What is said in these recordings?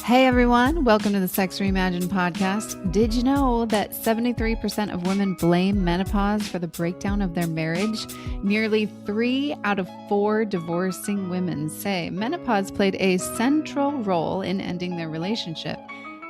Hey everyone, welcome to the Sex Reimagined Podcast. Did you know that 73% of women blame menopause for the breakdown of their marriage? Nearly 3 out of 4 divorcing women say menopause played a central role in ending their relationship.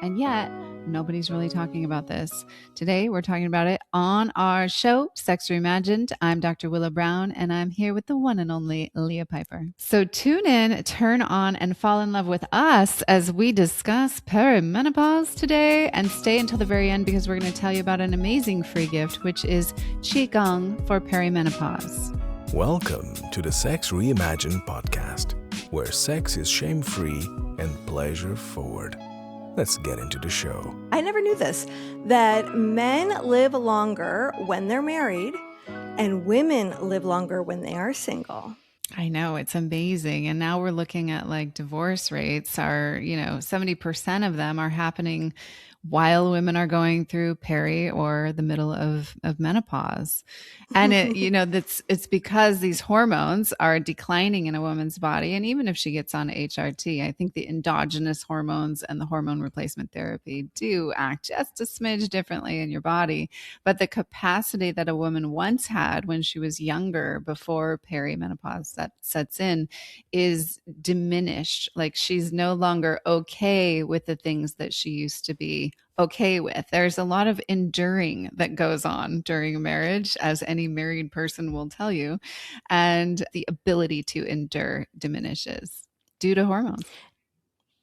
And yet, nobody's really talking about this. Today, we're talking about it on our show, Sex Reimagined. I'm Dr. Willow Brown, and I'm here with the one and only Leah Piper. So tune in, turn on, and fall in love with us as we discuss perimenopause today, and stay until the very end because we're going to tell you about an amazing free gift, which is Qigong for perimenopause. Welcome to the Sex Reimagined Podcast, where sex is shame-free and pleasure-forward. Let's get into the show. I never knew this, that men live longer when they're married and women live longer when they are single. I know, it's amazing. And now we're looking at like divorce rates are, 70% of them are happening while women are going through peri or the middle of menopause. And it's because these hormones are declining in a woman's body. And even if she gets on HRT, I think the endogenous hormones and the hormone replacement therapy do act just a smidge differently in your body. But the capacity that a woman once had when she was younger, before perimenopause that sets in, is diminished. Like she's no longer okay with the things that she used to be okay with. There's a lot of enduring that goes on during a marriage, as any married person will tell you, and the ability to endure diminishes due to hormones.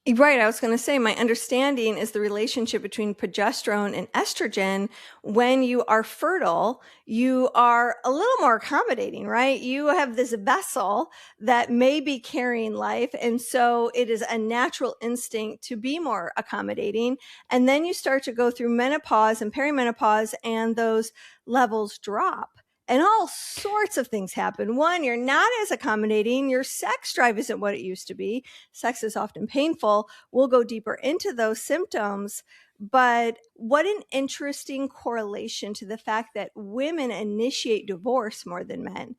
Right. I was going to say, my understanding is the relationship between progesterone and estrogen. When you are fertile, you are a little more accommodating, right? You have this vessel that may be carrying life. And so it is a natural instinct to be more accommodating. And then you start to go through menopause and perimenopause, and those levels drop. And all sorts of things happen. One, you're not as accommodating. Your sex drive isn't what it used to be. Sex is often painful. We'll go deeper into those symptoms. But what an interesting correlation to the fact that women initiate divorce more than men.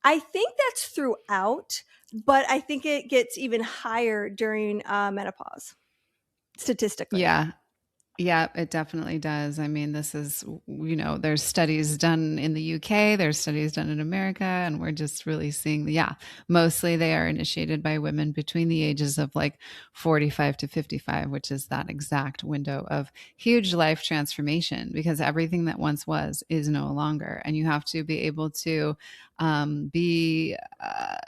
I think that's throughout, but I think it gets even higher during menopause, statistically. Yeah, it definitely does. I mean, this is, there's studies done in the UK, there's studies done in America, and we're just really seeing, mostly they are initiated by women between the ages of like 45 to 55, which is that exact window of huge life transformation, because everything that once was is no longer. And you have to be able to be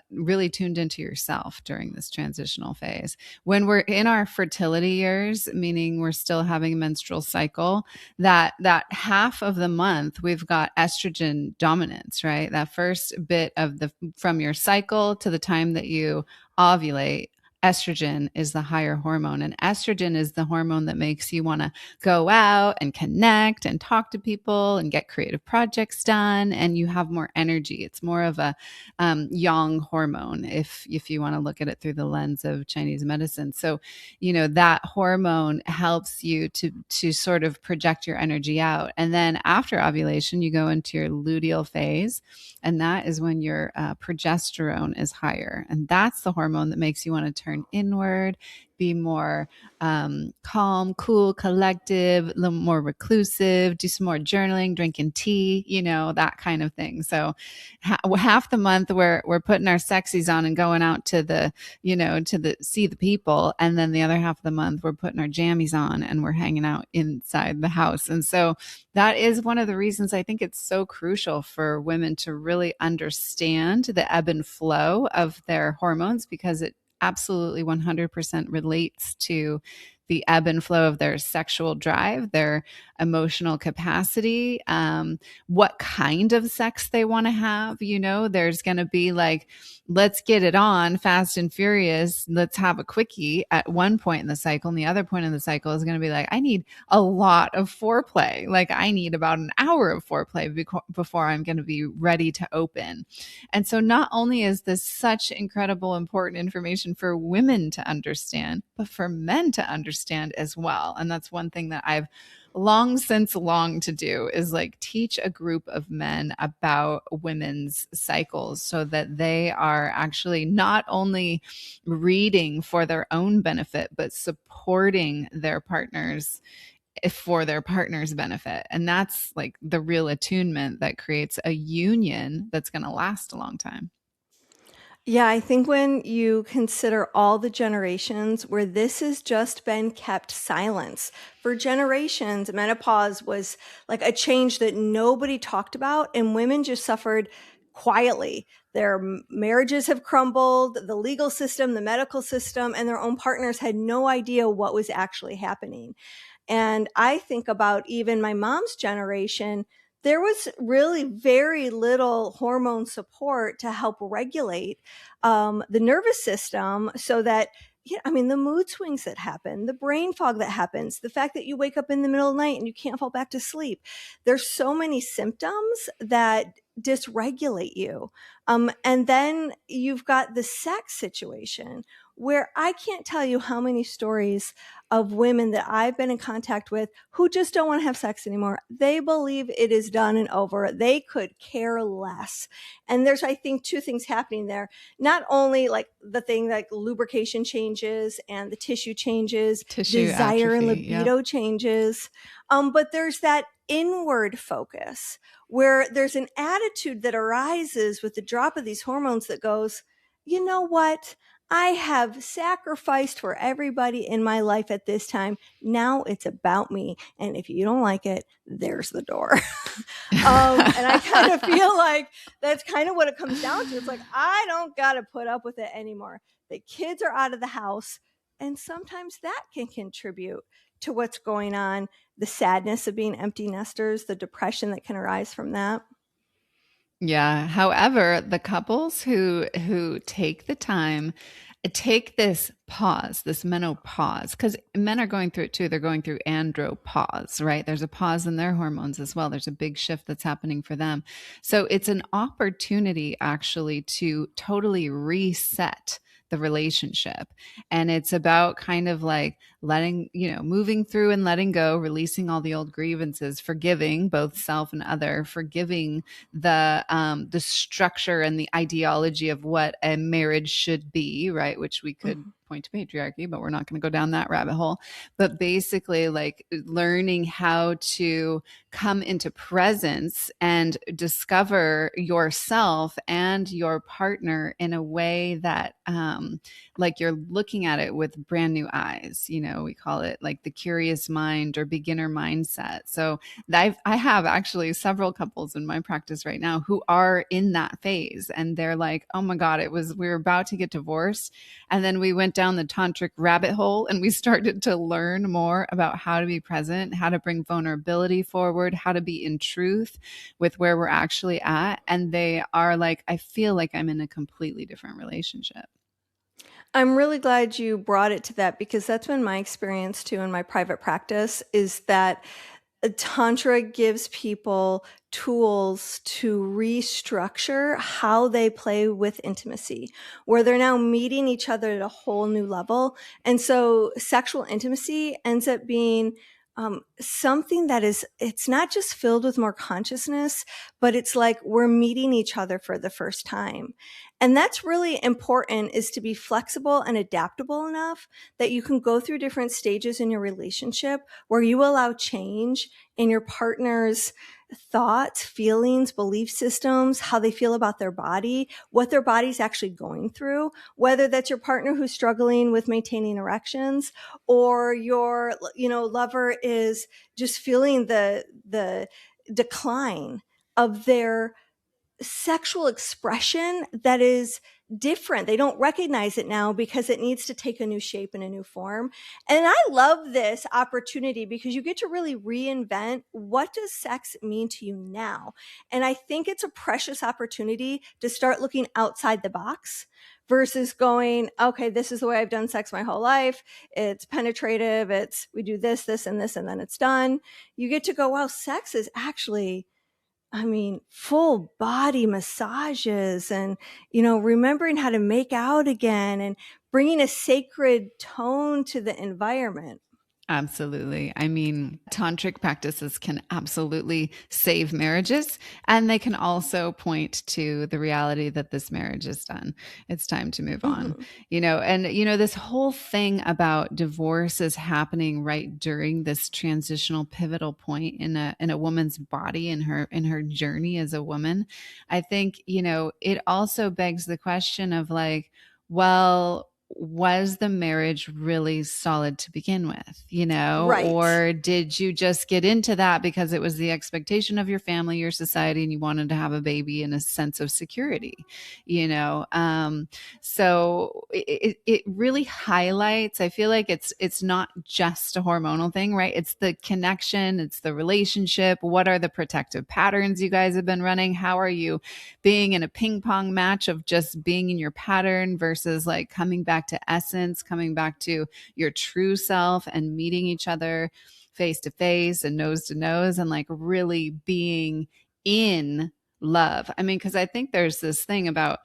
really tuned into yourself during this transitional phase. When we're in our fertility years, meaning we're still having a menstrual cycle, that half of the month we've got estrogen dominance, right? That first bit of from your cycle to the time that you ovulate, estrogen is the higher hormone, and estrogen is the hormone that makes you want to go out and connect and talk to people and get creative projects done, and you have more energy. It's more of a yang hormone if you want to look at it through the lens of Chinese medicine. So, that hormone helps you to sort of project your energy out. And then after ovulation, you go into your luteal phase, and that is when your progesterone is higher, and that's the hormone that makes you want to turn inward, be more calm, cool, collective, a little more reclusive, do some more journaling, drinking tea, that kind of thing. So half the month we're putting our sexies on and going out to see the people. And then the other half of the month we're putting our jammies on and we're hanging out inside the house. And so that is one of the reasons I think it's so crucial for women to really understand the ebb and flow of their hormones, because it absolutely 100% relates to the ebb and flow of their sexual drive, their emotional capacity, what kind of sex they want to have. There's going to be like, let's get it on fast and furious. Let's have a quickie at one point in the cycle. And the other point in the cycle is going to be like, I need a lot of foreplay. Like I need about an hour of foreplay before I'm going to be ready to open. And so not only is this such incredible, important information for women to understand, but for men to understand as well. And that's one thing that I've long since long to do is like teach a group of men about women's cycles so that they are actually not only reading for their own benefit, but supporting their partners for their partner's benefit. And that's like the real attunement that creates a union that's going to last a long time. Yeah, I think when you consider all the generations where this has just been kept silence for generations, menopause was like a change that nobody talked about, and women just suffered quietly. Their marriages have crumbled, the legal system, the medical system, and their own partners had no idea what was actually happening. And I think about even my mom's generation, there was really very little hormone support to help regulate the nervous system so that, the mood swings that happen, the brain fog that happens, the fact that you wake up in the middle of the night and you can't fall back to sleep. There's so many symptoms that dysregulate you. And then you've got the sex situation where I can't tell you how many stories of women that I've been in contact with who just don't want to have sex anymore. They believe it is done and over. They could care less. And there's, I think, two things happening there. Not only like the thing like lubrication changes and the tissue changes, desire and libido changes, but there's that inward focus where there's an attitude that arises with the drop of these hormones that goes, you know what? I have sacrificed for everybody in my life at this time. Now it's about me. And if you don't like it, there's the door. And I kind of feel like that's kind of what it comes down to. It's like, I don't got to put up with it anymore. The kids are out of the house. And sometimes that can contribute to what's going on, the sadness of being empty nesters, the depression that can arise from that. Yeah. However, the couples who take the time, take this pause, this menopause, because men are going through it too. They're going through andropause, right? There's a pause in their hormones as well. There's a big shift that's happening for them. So it's an opportunity actually to totally reset the relationship. And it's about kind of like letting, moving through and letting go, releasing all the old grievances, forgiving both self and other, forgiving the structure and the ideology of what a marriage should be, right? Which we could point to patriarchy, but we're not going to go down that rabbit hole. But basically like learning how to come into presence and discover yourself and your partner in a way that like you're looking at it with brand new eyes. We call it like the curious mind or beginner mindset. So I have actually several couples in my practice right now who are in that phase, and they're like, oh my God, we were about to get divorced. And then we went down the tantric rabbit hole and we started to learn more about how to be present, how to bring vulnerability forward, how to be in truth with where we're actually at. And they are like, I feel like I'm in a completely different relationship. I'm really glad you brought it to that, because that's been my experience too in my private practice, is that Tantra gives people tools to restructure how they play with intimacy, where they're now meeting each other at a whole new level. And so sexual intimacy ends up being something that it's not just filled with more consciousness, but it's like we're meeting each other for the first time. And that's really important, is to be flexible and adaptable enough that you can go through different stages in your relationship where you allow change in your partner's thoughts, feelings, belief systems, how they feel about their body, what their body's actually going through, whether that's your partner who's struggling with maintaining erections, or your, lover is just feeling the decline of their sexual expression that is different. They don't recognize it now because it needs to take a new shape and a new form. And I love this opportunity because you get to really reinvent, what does sex mean to you now? And I think it's a precious opportunity to start looking outside the box versus going, okay, this is the way I've done sex my whole life. It's penetrative. We do this, this, and this, and then it's done. You get to go, wow, sex is actually, full body massages and, remembering how to make out again and bringing a sacred tone to the environment. Absolutely. I mean, tantric practices can absolutely save marriages, and they can also point to the reality that this marriage is done. It's time to move on. Mhm. This whole thing about divorce is happening right during this transitional pivotal point in a woman's body, in her journey as a woman. I think, it also begs the question of like, well, was the marriage really solid to begin with, Right. or did you just get into that because it was the expectation of your family, your society, and you wanted to have a baby and a sense of security, so it really highlights, I feel like it's not just a hormonal thing, right? It's the connection, it's the relationship. What are the protective patterns you guys have been running? How are you being in a ping pong match of just being in your pattern versus like coming back to essence, coming back to your true self and meeting each other face to face and nose to nose and like really being in love. I mean, because I think there's this thing about,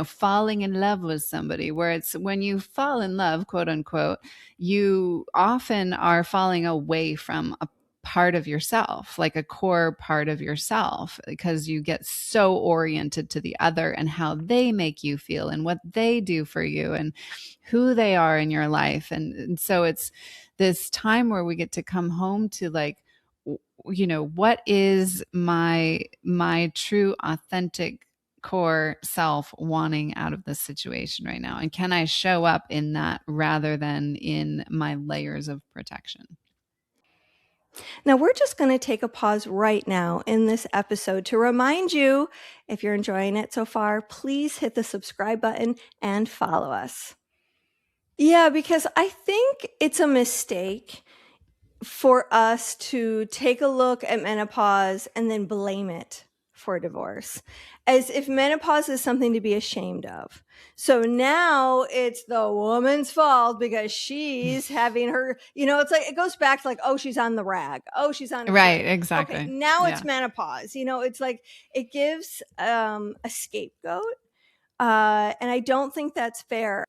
falling in love with somebody where it's when you fall in love, quote unquote, you often are falling away from a part of yourself, like a core part of yourself, because you get so oriented to the other and how they make you feel and what they do for you and who they are in your life. And so it's this time where we get to come home to like, what is my true authentic core self wanting out of this situation right now? And can I show up in that rather than in my layers of protection? Now, we're just going to take a pause right now in this episode to remind you, if you're enjoying it so far, please hit the subscribe button and follow us. Yeah, because I think it's a mistake for us to take a look at menopause and then blame it for divorce, as if menopause is something to be ashamed of. So now it's the woman's fault because she's having her, it's like, it goes back to like, oh, she's on the rag. Oh, she's on. Right. Exactly. Okay. Now Yeah. it's menopause. It's like, it gives a scapegoat. And I don't think that's fair.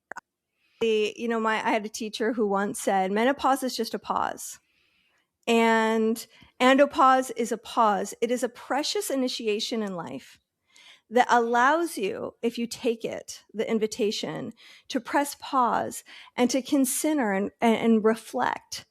I had a teacher who once said, menopause is just a pause. And andropause is a pause. It is a precious initiation in life that allows you, if you take it, the invitation, to press pause and to consider and reflect.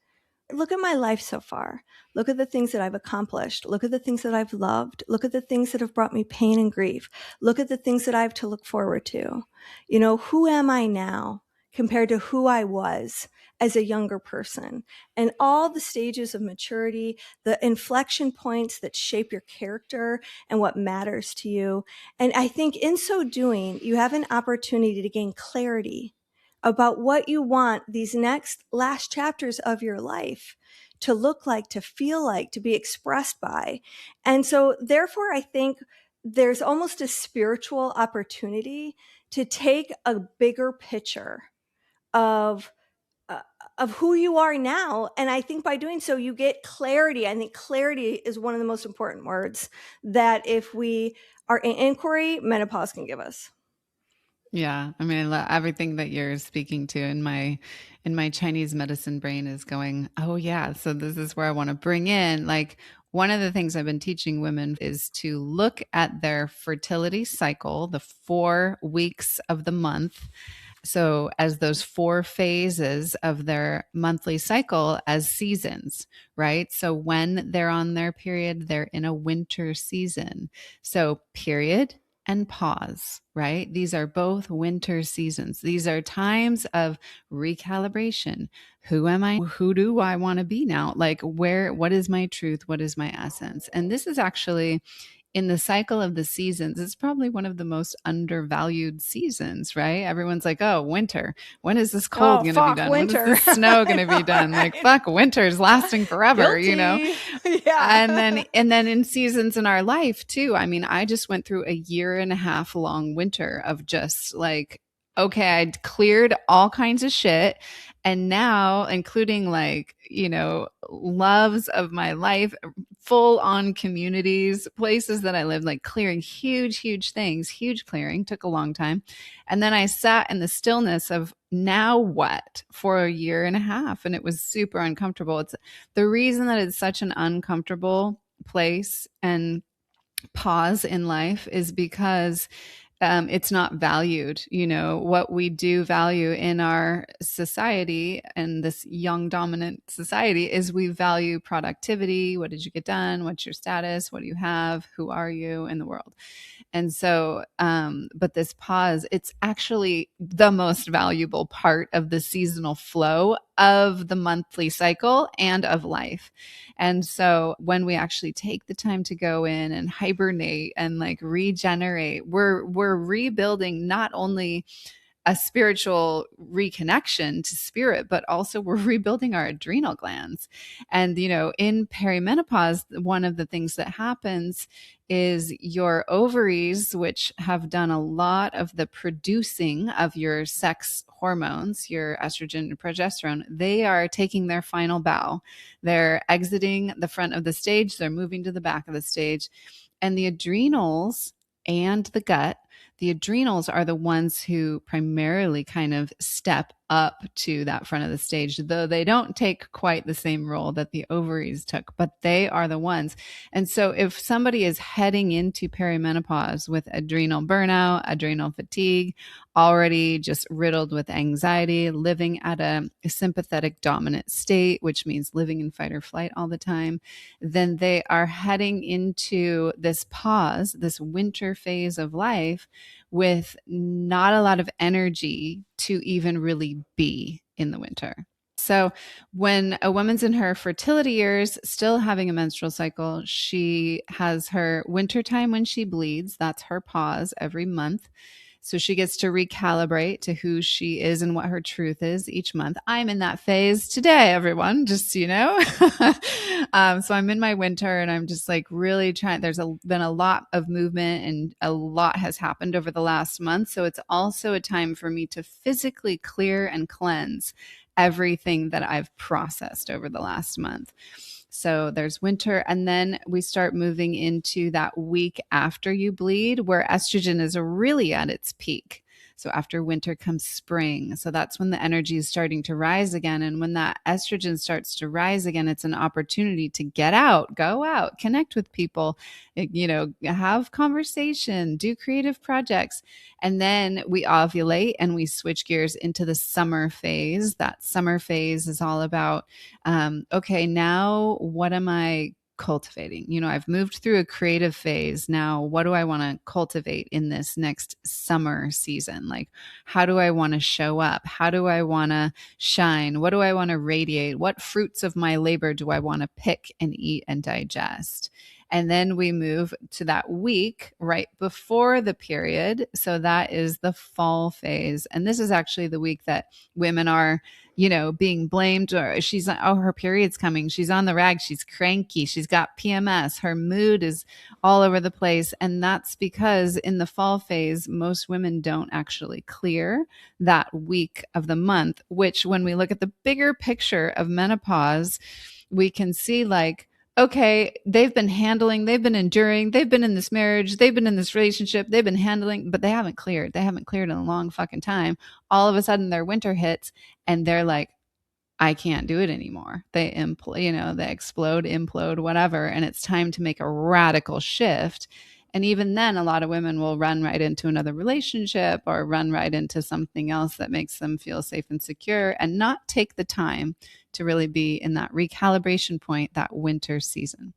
Look at my life so far. Look at the things that I've accomplished. Look at the things that I've loved. Look at the things that have brought me pain and grief. Look at the things that I have to look forward to. Who am I now compared to who I was as a younger person? And all the stages of maturity, the inflection points that shape your character and what matters to you. And I think in so doing, you have an opportunity to gain clarity about what you want these last chapters of your life to look like, to feel like, to be expressed by. And so therefore, I think there's almost a spiritual opportunity to take a bigger picture of who you are now. And I think by doing so, you get clarity. I think clarity is one of the most important words that if we are in inquiry, menopause can give us. Yeah. I mean, everything that you're speaking to in my Chinese medicine brain is going, oh yeah. So this is where I want to bring in, like, one of the things I've been teaching women is to look at their fertility cycle, the 4 weeks of the month. So as those 4 phases of their monthly cycle as seasons, right? So when they're on their period, they're in a winter season. So period and pause, right? These are both winter seasons. These are times of recalibration. Who am I? Who do I want to be now? Like what is my truth? What is my essence? And this is actually in the cycle of the seasons, it's probably one of the most undervalued seasons, right? Everyone's like, oh, winter. When is this cold going to be done? Winter. When is this snow going to be done? Like, fuck, winter's lasting forever, Yeah. And then in seasons in our life too. I mean, I just went through a 1.5 year long winter of just like, okay, I'd cleared all kinds of shit. And now, including like, loves of my life, full on communities, places that I lived, like clearing huge things, huge clearing, took a long time. And then I sat in the stillness of now what for a year and a half. And it was super uncomfortable. It's the reason that it's such an uncomfortable place and pause in life is because it's not valued. What we do value in our society and this young dominant society is we value productivity. What did you get done? What's your status? What do you have? Who are you in the world? And so, but this pause, it's actually the most valuable part of the seasonal flow of the monthly cycle and of life. And so when we actually take the time to go in and hibernate and like regenerate, we're rebuilding not only a spiritual reconnection to spirit, but also we're rebuilding our adrenal glands. And, in perimenopause, one of the things that happens is your ovaries, which have done a lot of the producing of your sex hormones, your estrogen and progesterone, they are taking their final bow. They're exiting the front of the stage. They're moving to the back of the stage. And the adrenals and the gut, the adrenals are the ones who primarily kind of step up to that front of the stage, though they don't take quite the same role that the ovaries took, but they are the ones. And so if somebody is heading into perimenopause with adrenal burnout, adrenal fatigue, already just riddled with anxiety, living at a sympathetic dominant state, which means living in fight or flight all the time, then they are heading into this pause, this winter phase of life with not a lot of energy to even really be in the winter. So when a woman's in her fertility years, still having a menstrual cycle, she has her winter time when she bleeds. That's her pause every month. So she gets to recalibrate to who she is and what her truth is each month. I'm in that phase today, everyone, just so you know. So I'm in my winter and I'm just like really trying. There's been a lot of movement and a lot has happened over the last month. So it's also a time for me to physically clear and cleanse everything that I've processed over the last month. So there's winter, and then we start moving into that week after you bleed where estrogen is really at its peak. So after winter comes spring. So that's when the energy is starting to rise again. And when that estrogen starts to rise again, it's an opportunity to get out, go out, connect with people, have conversation, do creative projects. And then we ovulate and we switch gears into the summer phase. That summer phase is all about, okay, now what am I cultivating? I've moved through a creative phase. Now, what do I want to cultivate in this next summer season? Like, how do I want to show up? How do I want to shine? What do I want to radiate? What fruits of my labor do I want to pick and eat and digest? And then we move to that week right before the period. So that is the fall phase. And this is actually the week that women are being blamed, or she's like, oh, her period's coming. She's on the rag. She's cranky. She's got PMS. Her mood is all over the place. And that's because in the fall phase, most women don't actually clear that week of the month, which when we look at the bigger picture of menopause, we can see like, okay, they've been enduring, they've been in this marriage, they've been in this relationship, they've been handling, but they haven't cleared. They haven't cleared in a long fucking time. All of a sudden their winter hits and they're like, I can't do it anymore. They they explode, implode, whatever. And it's time to make a radical shift. And even then, a lot of women will run right into another relationship or run right into something else that makes them feel safe and secure and not take the time to really be in that recalibration point, that winter season.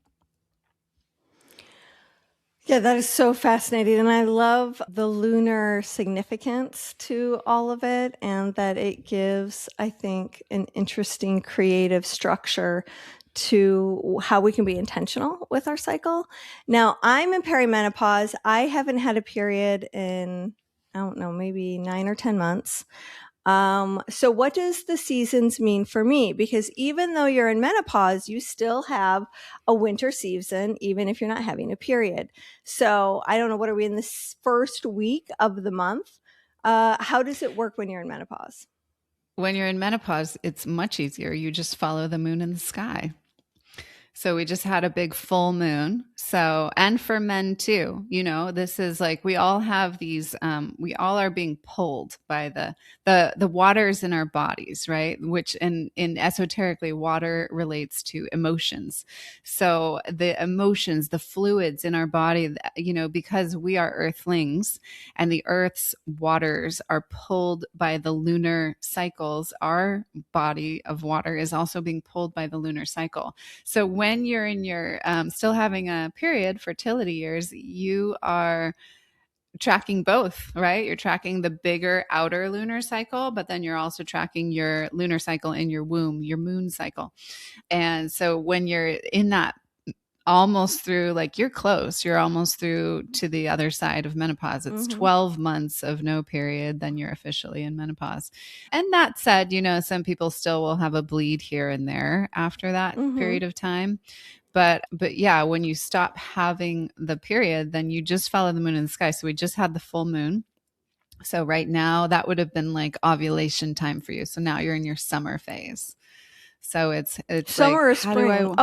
Yeah, that is so fascinating. And I love the lunar significance to all of it, and that it gives, I think, an interesting creative structure to how we can be intentional with our cycle. Now, I'm in perimenopause. I haven't had a period in, I don't know, maybe 9 or 10 months. So what does the seasons mean for me? Because even though you're in menopause, you still have a winter season, even if you're not having a period. So I don't know, what are we in this first week of the month? How does it work when you're in menopause? When you're in menopause, it's much easier. You just follow the moon in the sky. So we just had a big full moon. So, and for men too, this is like, we all have these, we all are being pulled by the waters in our bodies, right? Which in esoterically, water relates to emotions. So the emotions, the fluids in our body, because we are earthlings and the earth's waters are pulled by the lunar cycles, our body of water is also being pulled by the lunar cycle. So when you're in your still having a period, fertility years, you are tracking both, right? You're tracking the bigger outer lunar cycle, but then you're also tracking your lunar cycle in your womb, your moon cycle. And so when you're in that almost through, like you're almost through to the other side of menopause. It's 12 months of no period, then you're officially in menopause. And that said, some people still will have a bleed here and there after that period of time. But yeah, when you stop having the period, then you just follow the moon in the sky. So we just had the full moon. So right now that would have been like ovulation time for you. So now you're in your summer phase. So it's summer like, or spring.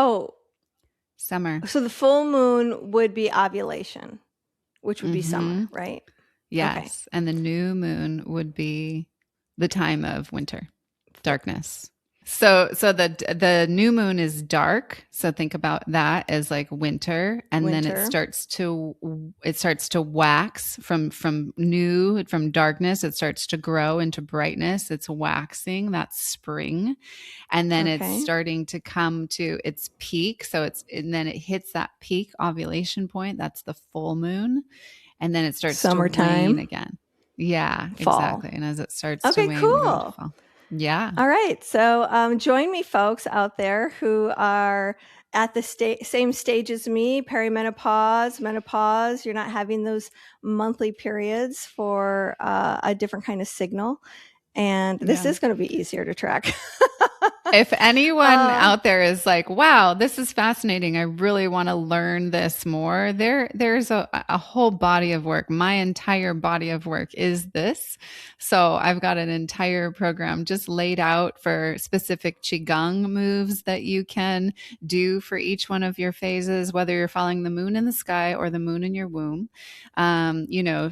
Summer. So the full moon would be ovulation, which would be summer, right? Yes. Okay. And the new moon would be the time of winter, darkness. So the new moon is dark. So think about that as like winter, and then it starts to wax from darkness. It starts to grow into brightness. It's waxing. That's spring, and then it's starting to come to its peak. And then it hits that peak ovulation point. That's the full moon, and then it starts summertime to wane again. Yeah, fall. Exactly. And as it starts to wane, cool. we go into fall. Yeah. All right. So join me, folks out there who are at the same stage as me, perimenopause, menopause. You're not having those monthly periods for a different kind of signal. And this is going to be easier to track. If anyone out there is like, wow, this is fascinating, I really want to learn this more, there's a whole body of work. My entire body of work is this. So I've got an entire program just laid out for specific Qigong moves that you can do for each one of your phases, whether you're following the moon in the sky or the moon in your womb.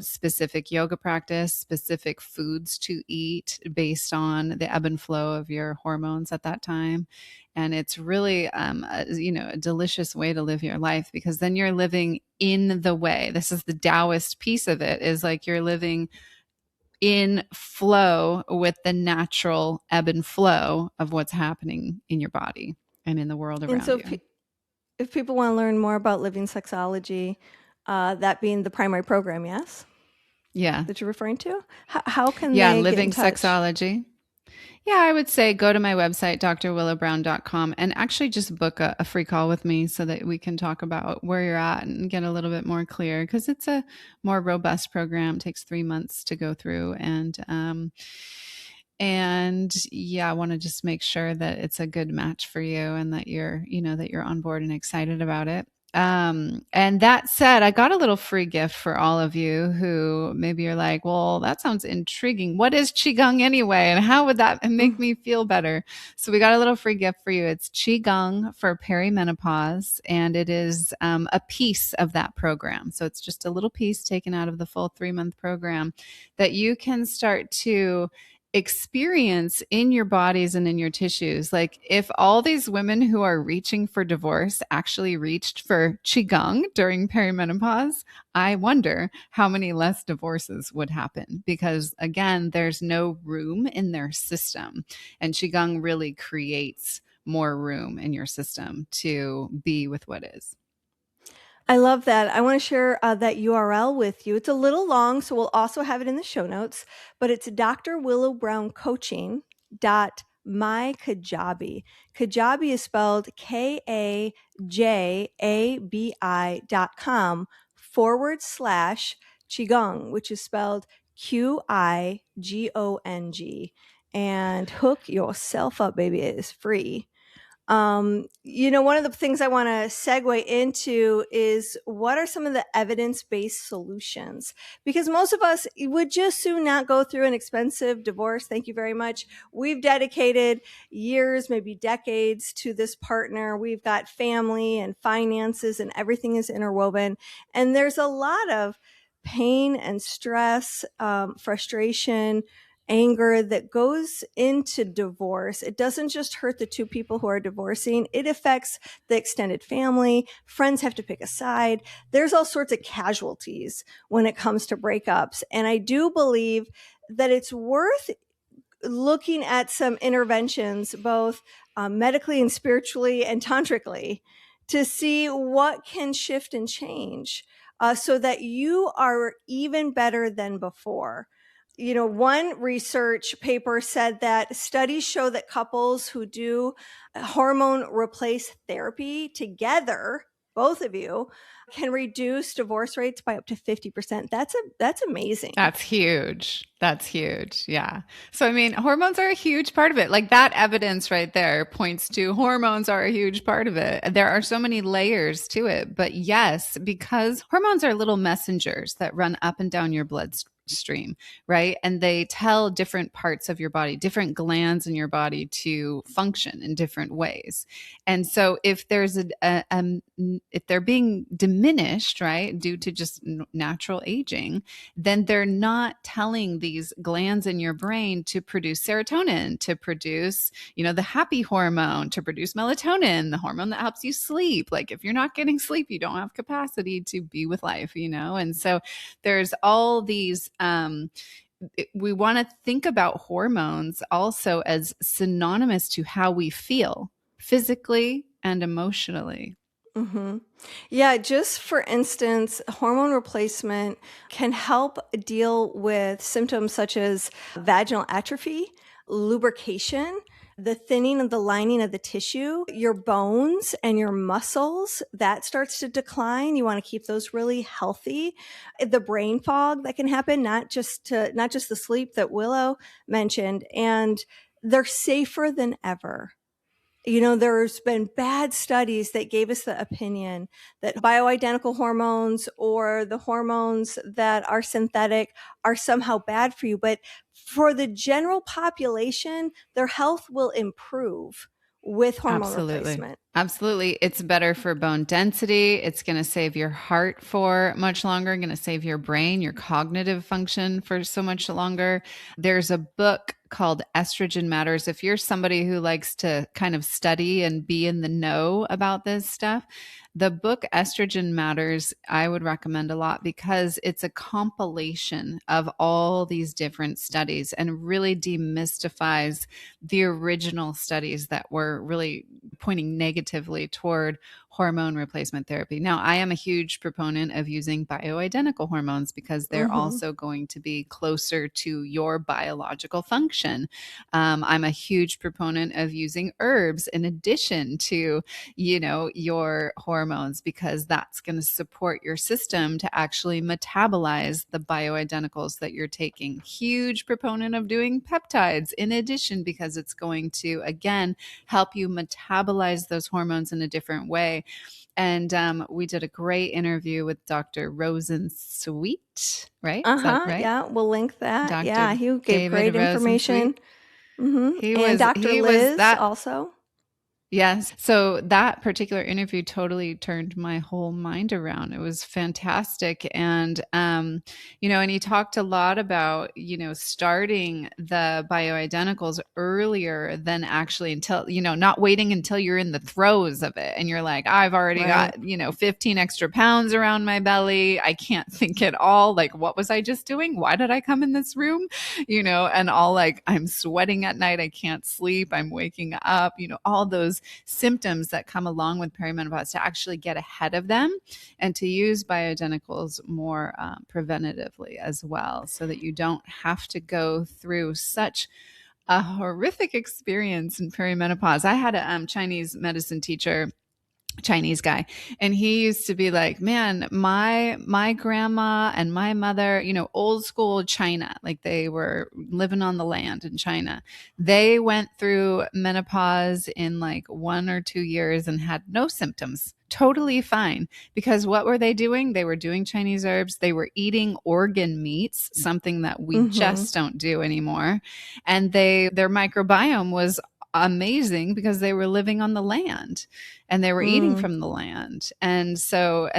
Specific yoga practice, specific foods to eat based on the ebb and flow of your hormones at that time. And it's really, a delicious way to live your life, because then you're living in the way. This is the Taoist piece of it, is like you're living in flow with the natural ebb and flow of what's happening in your body and in the world around you. If people want to learn more about living sexology, that being the primary program, yes? Yeah. That you're referring to? How can they living get in touch? sexology. Yeah, I would say go to my website, drwillowbrown.com, and actually just book a free call with me so that we can talk about where you're at and get a little bit more clear, because it's a more robust program. It takes 3 months to go through. And yeah, I want to just make sure that it's a good match for you and that you're on board and excited about it. And that said, I got a little free gift for all of you who maybe you're like, well, that sounds intriguing. What is Qigong anyway? And how would that make me feel better? So we got a little free gift for you. It's Qigong for perimenopause. And it is a piece of that program. So it's just a little piece taken out of the full 3-month program that you can start to experience in your bodies and in your tissues. Like, if all these women who are reaching for divorce actually reached for Qigong during perimenopause, I wonder how many less divorces would happen, because again, there's no room in their system, and Qigong really creates more room in your system to be with what is. I love that. I want to share that URL with you. It's a little long, so we'll also have it in the show notes, but it's drwillowbrowncoaching.mykajabi. Kajabi is spelled KAJABI.com/Qigong, which is spelled QIGONG. And hook yourself up, baby. It is free. One of the things I want to segue into is what are some of the evidence-based solutions? Because most of us would just soon not go through an expensive divorce. Thank you very much. We've dedicated years, maybe decades to this partner. We've got family and finances and everything is interwoven. And there's a lot of pain and stress, frustration, anger that goes into divorce. It doesn't just hurt the two people who are divorcing. It affects the extended family. Friends have to pick a side. There's all sorts of casualties when it comes to breakups. And I do believe that it's worth looking at some interventions, both medically and spiritually and tantrically, to see what can shift and change so that you are even better than before. One research paper said that studies show that couples who do hormone replace therapy together, both of you, can reduce divorce rates by up to 50%. That's amazing. That's huge. That's huge. Yeah. So, I mean, hormones are a huge part of it. Like that evidence right there points to hormones are a huge part of it. There are so many layers to it. But yes, because hormones are little messengers that run up and down your bloodstream, right? And they tell different parts of your body, different glands in your body to function in different ways. And so if there's if they're being diminished, right, due to just natural aging, then they're not telling these glands in your brain to produce serotonin, to produce, the happy hormone, to produce melatonin, the hormone that helps you sleep. Like if you're not getting sleep, you don't have capacity to be with life, And so there's all these we want to think about hormones also as synonymous to how we feel physically and emotionally. Mm-hmm. Yeah, just for instance, hormone replacement can help deal with symptoms such as vaginal atrophy, lubrication, the thinning of the lining of the tissue, your bones and your muscles, that starts to decline. You want to keep those really healthy. The brain fog that can happen, not just the sleep that Willow mentioned, and they're safer than ever. There's been bad studies that gave us the opinion that bioidentical hormones or the hormones that are synthetic are somehow bad for you. But for the general population, their health will improve with hormone replacement. Absolutely. It's better for bone density. It's going to save your heart for much longer, going to save your brain, your cognitive function for so much longer. There's a book called Estrogen Matters. If you're somebody who likes to kind of study and be in the know about this stuff, the book Estrogen Matters, I would recommend a lot because it's a compilation of all these different studies and really demystifies the original studies that were really pointing negatively toward hormone replacement therapy. Now, I am a huge proponent of using bioidentical hormones because they're also going to be closer to your biological function. I'm a huge proponent of using herbs in addition to, your hormones because that's going to support your system to actually metabolize the bioidenticals that you're taking. Huge proponent of doing peptides in addition because it's going to, again, help you metabolize those hormones in a different way. And we did a great interview with Dr. Rosensweet, right? Is that right? Yeah, we'll link that. Dr. Yeah, he gave David great information. And Dr. Liz also. Yes. So that particular interview totally turned my whole mind around. It was fantastic. And, and he talked a lot about, starting the bioidenticals earlier than actually until, not waiting until you're in the throes of it. And you're like, I've already got, 15 extra pounds around my belly. I can't think at all. Like, what was I just doing? Why did I come in this room? And all like, I'm sweating at night. I can't sleep. I'm waking up, all those symptoms that come along with perimenopause, to actually get ahead of them and to use bioidenticals more preventatively as well, so that you don't have to go through such a horrific experience in perimenopause. I had a Chinese medicine teacher Chinese guy. And he used to be like, man, my grandma and my mother, old school China, like they were living on the land in China. They went through menopause in like 1 or 2 years and had no symptoms. Totally fine. Because what were they doing? They were doing Chinese herbs. They were eating organ meats, something that we just don't do anymore. And their microbiome was amazing because they were living on the land and they were eating from the land. And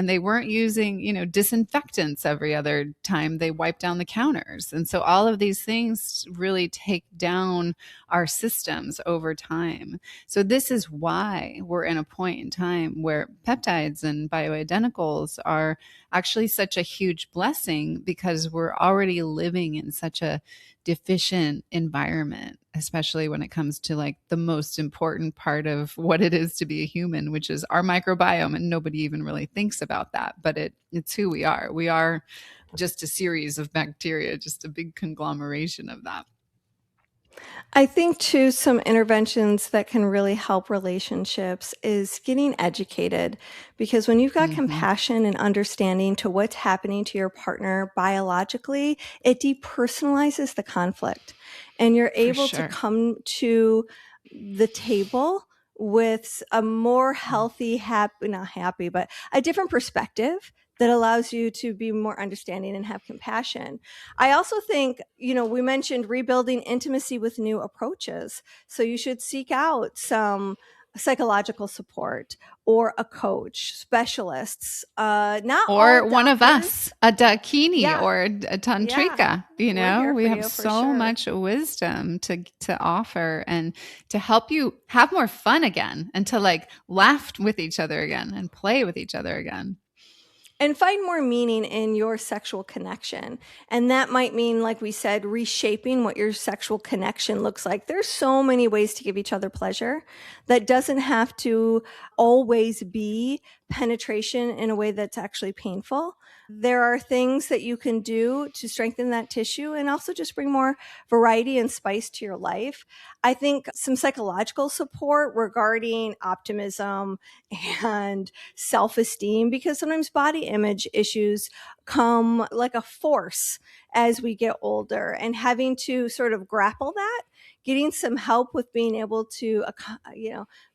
they weren't using, disinfectants every other time they wiped down the counters. And so all of these things really take down our systems over time. So this is why we're in a point in time where peptides and bioidenticals are actually such a huge blessing, because we're already living in such a deficient environment, especially when it comes to like the most important part of what it is to be a human, which is our microbiome. And nobody even really thinks about that, but it's who we are. We are just a series of bacteria, just a big conglomeration of that. I think too, some interventions that can really help relationships is getting educated, because when you've got compassion and understanding to what's happening to your partner biologically, it depersonalizes the conflict, and you're able to come to the table with a more healthy, not happy, but a different perspective that allows you to be more understanding and have compassion. I also think, we mentioned rebuilding intimacy with new approaches. So you should seek out some psychological support or a coach, specialists, not or all one of doctors. us, a dakini or a tantrika. We have so much wisdom to offer and to help you have more fun again, and to like laugh with each other again and play with each other again. And find more meaning in your sexual connection. And that might mean, like we said, reshaping what your sexual connection looks like. There's so many ways to give each other pleasure that doesn't have to always be penetration in a way that's actually painful. There are things that you can do to strengthen that tissue and also just bring more variety and spice to your life. I think some psychological support regarding optimism and self-esteem, because sometimes body image issues come like a force as we get older, and having to sort of grapple that, getting some help with being able to,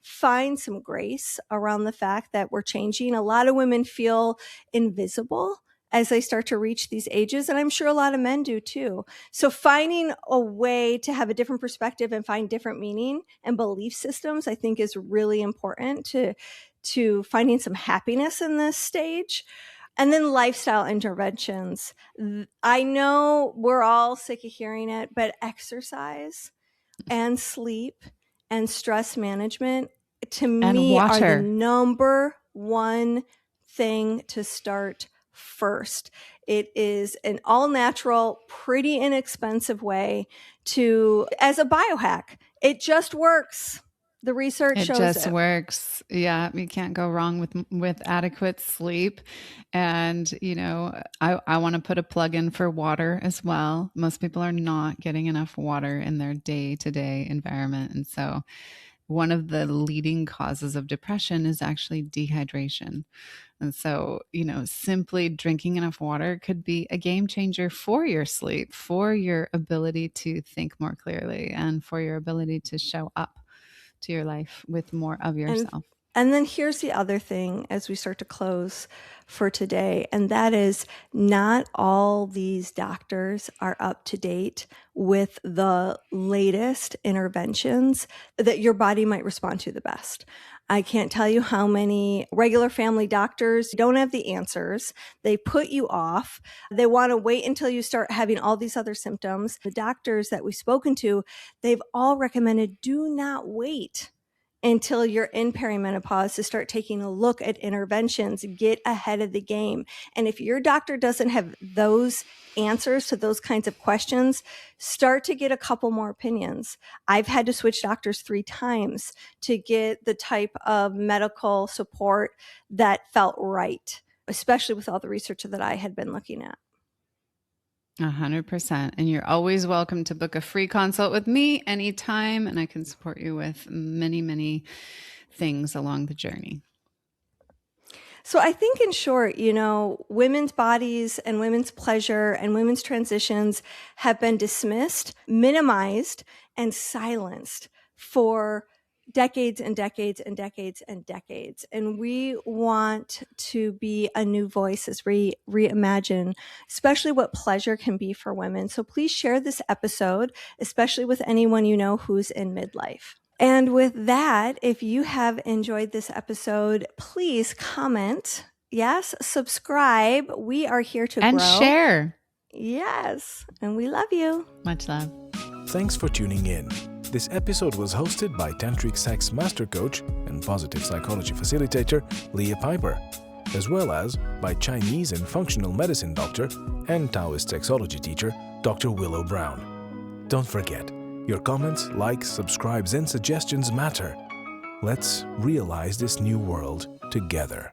find some grace around the fact that we're changing. A lot of women feel invisible as they start to reach these ages, and I'm sure a lot of men do too. So finding a way to have a different perspective and find different meaning and belief systems, I think, is really important to finding some happiness in this stage. And then lifestyle interventions. I know we're all sick of hearing it, but exercise and sleep and stress management, to me, are the number one thing to start first. It is an all natural, pretty inexpensive way as a biohack. It just works. The research shows it. It just works. Yeah, you can't go wrong with adequate sleep. And, I want to put a plug in for water as well. Most people are not getting enough water in their day-to-day environment. And so one of the leading causes of depression is actually dehydration. And so, simply drinking enough water could be a game changer for your sleep, for your ability to think more clearly, and for your ability to show up to your life with more of yourself. And then here's the other thing as we start to close for today, and that is not all these doctors are up to date with the latest interventions that your body might respond to the best. I can't tell you how many regular family doctors don't have the answers. They put you off. They want to wait until you start having all these other symptoms. The doctors that we've spoken to, they've all recommended do not wait until you're in perimenopause to start taking a look at interventions. Get ahead of the game. And if your doctor doesn't have those answers to those kinds of questions, start to get a couple more opinions. I've had to switch doctors 3 times to get the type of medical support that felt right, especially with all the research that I had been looking at. 100%. And you're always welcome to book a free consult with me anytime, and I can support you with many, many things along the journey. So I think in short, women's bodies and women's pleasure and women's transitions have been dismissed, minimized, and silenced for decades and decades and decades and decades. And we want to be a new voice as we reimagine, especially what pleasure can be for women. So please share this episode, especially with anyone you know who's in midlife. And with that, if you have enjoyed this episode, please comment. Yes, subscribe. We are here to and grow. And share. Yes, and we love you. Much love. Thanks for tuning in. This episode was hosted by Tantric Sex Master Coach and Positive Psychology Facilitator Leah Piper, as well as by Chinese and Functional Medicine Doctor and Taoist Sexology Teacher Dr. Willow Brown. Don't forget, your comments, likes, subscribes, and suggestions matter. Let's realize this new world together.